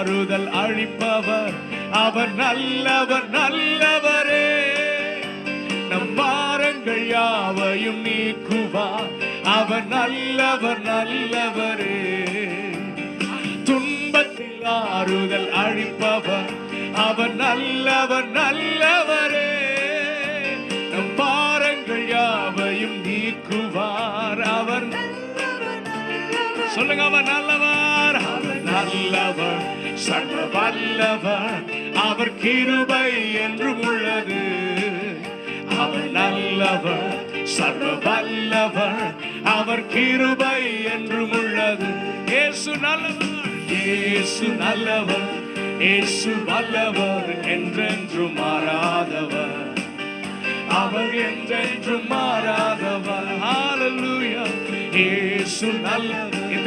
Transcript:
ஆறுதல் அளிப்பவர், அவர் நல்லவர் நல்லவரே. நம் பாரங்கள் யாவையும் நீக்குவார், அவர் நல்லவர் நல்லவரே. துன்பத்தில் ஆறுதல் அளிப்பவர், அவர் நல்லவர் நல்லவரே. நம் பாரங்கள் யாவையும் நீக்குவார், அவர் சொல்லுங்க, அவர் நல்லவர், அவர் நல்லவர், சர்வ வல்லவர், அவர் கிருபை என்றும் உள்ளது. அவர் நல்லவர், சர்வ வல்லவர், அவர் கிருபை என்றும் உள்ளது. இயேசு நல்லவர், இயேசு நல்லவர், இயேசு வல்லவர், என்றென்றும் மாறாதவர், அவர் என்றென்றும் மாறாதவர். ஹalleluya. இயேசு நல்லவர்.